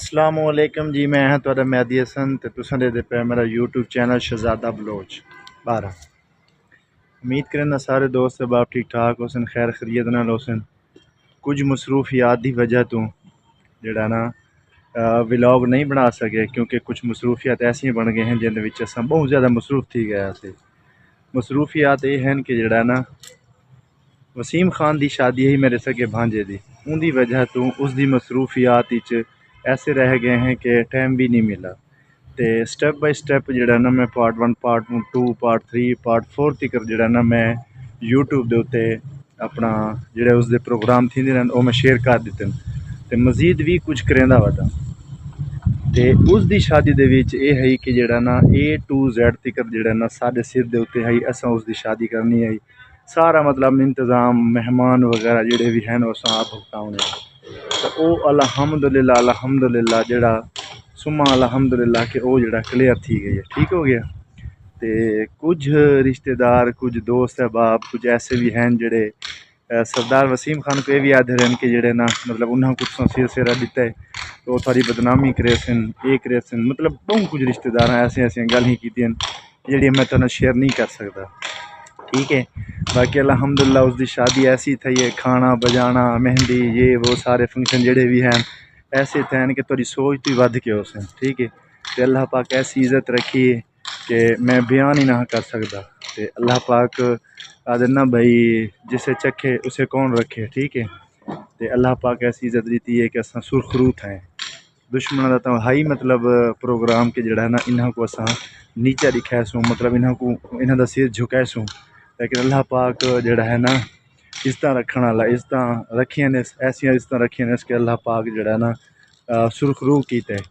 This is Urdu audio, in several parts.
السلام علیکم جی، میں ہاں تہاڈا مہدی حسن تے تساں دے پے میرا یوٹیوب چینل شہزادہ بلوچ 12۔ امید کرنا سارے دوست احباب ٹھیک ٹھاک ہوسن، خیر خیریت نال ہوسن۔ کچھ مصروفیات دی وجہ تو جڑا نا ولاگ نہیں بنا سکے، کیونکہ کچھ مصروفیات ایسی بن گئے ہیں جن دے وچ اساں بہت زیادہ مصروف تھی گیا سے۔ مصروفیات یہ ہیں کہ جڑا نا وسیم خان دی شادی ہے میرے سگے بھانجے دی، ان دی وجہ تو اس دی مصروفیات وچ ایسے رہ گئے ہیں کہ ٹائم بھی نہیں ملا۔ تے سٹیپ بائی سٹیپ جڑا نا میں پارٹ 1 پارٹ 2 پارٹ 3 پارٹ 4 تک جڑا نا میں یوٹیوب دے اوتے اپنا جڑے اس دے پروگرام تھیندے رہن وہ میں شیئر کر دیتے ہیں، تے مزید بھی کچھ کریندا ودا۔ تے اس دی شادی دے وچ اے ہے کہ جڑا نا A to Z تک جڑا نا ساڈے سر دے اوتے ہے، اساں اس دی شادی کرنی ہے، سارا مطلب انتظام مہمان وغیرہ جڑے بھی ہیں اساں آپ بھگتاونے ہیں۔ تو او الحمدللہ جڑا سما الحمدللہ کہ او جڑا کلیئر تھی گئی ہے، ٹھیک ہو گیا۔ تے کچھ رشتہ دار، کچھ دوست احباب، کچھ ایسے بھی ہیں جڑے سردار وسیم خان کو یہ بھی یاد رہن کہ جڑے نا مطلب انہاں کچھ سیرا دیتا ہے تو تھوڑی بدنامی کرے سن، یہ کرے سن، مطلب بہت کچھ رشتہ دار ایسے گل ہی کی جڑی میں تنہاں شیئر نہیں کر سکتا، ٹھیک ہے۔ باقی الحمدللہ اس دی شادی ایسی تھی ہے، کھانا بجانا مہندی یہ وہ سارے فنکشن جڑے بھی ہیں ایسے تھے کہ تھوڑی سوچ تو ود کے ہو سن، ٹھیک ہے۔ تے اللہ پاک ایسی عزت رکھی ہے کہ میں بیان ہی نہ کر سکتا۔ تے اللہ پاک آدھنا بھائی جسے چکھے اسے کون رکھے، ٹھیک ہے۔ تے اللہ پاک ایسی عزت دیتی ہے کہ اساں سرخروت ہیں، دشمنوں دا تو ہائی مطلب پروگرام کے جڑا ہے نا انہاں کو اساں نیچا دکھائے سوں، مطلب انہاں دا سر جھکائے سوں، لیکن اللہ پاک جڑا ہے نا عزت رکھن والا، عزت رکھیاں نے، ایسی عزت رکھیاں نے کہ اللہ پاک جڑا ہے نا سرخرو کیتا ہے۔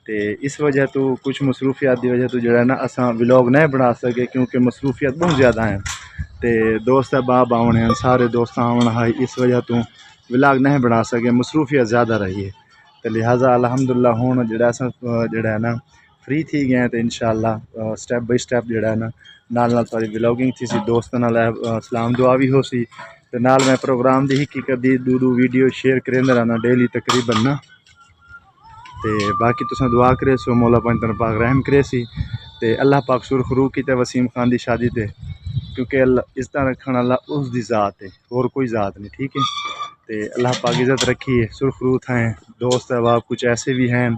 تے اس وجہ تو کچھ مصروفیات دی وجہ تو جڑا ہے نا اساں ولاگ نہیں بنا سکے، کیونکہ مصروفیات بہت زیادہ ہیں۔ تے دوست احباب آونے ہیں، سارے دوست آونا ہے، اس وجہ تو ولاگ نہیں بنا سکے، مصروفیات زیادہ رہی ہے۔ تے لہٰذا الحمدللہ ہون جڑا اساں جڑا ہے نا فری تھی گئے ہیں، تے انشاءاللہ سٹیپ بائی سٹیپ جڑا ہے نا نال تھوڑی ولاگنگ تھی سی، دوستاں نال سلام دعا بھی ہو سی، تے نال میں پروگرام دی حقیقت دی دو ویڈیو شیئر کریندا رہنا ڈیلی تقریباً نا۔ تے باقی تساں دعا کرے سو مولا پنجتن پاک رحم کرے سی، تے اللہ پاک سرخرو کیتے وسیم خان دی شادی تے، کیونکہ اللہ عزت رکھن والا اس دی ذات ہے اور کوئی ذات نہیں، ٹھیک ہے۔ تے اللہ پاک عزت رکھی ہے، سرخروت ہیں، دوست احباب کچھ ایسے بھی ہیں،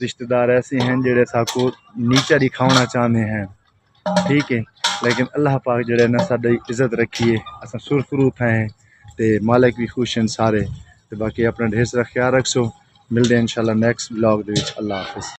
رشتہ دار ایسے ہیں جڑے سا کو نیچا دکھاونا چاہتے ہیں، ٹھیک ہے، لیکن اللہ پاک جڑے نا ساڈی عزت رکھی ہے، اساں سرخروت ہیں، تے مالک بھی خوش ہیں سارے۔ تے باقی اپنا ڈھیر سارا خیال رکھسو، ملتے ہیں انشاءاللہ نیکسٹ ولاگ دے وچ۔ اللہ حافظ۔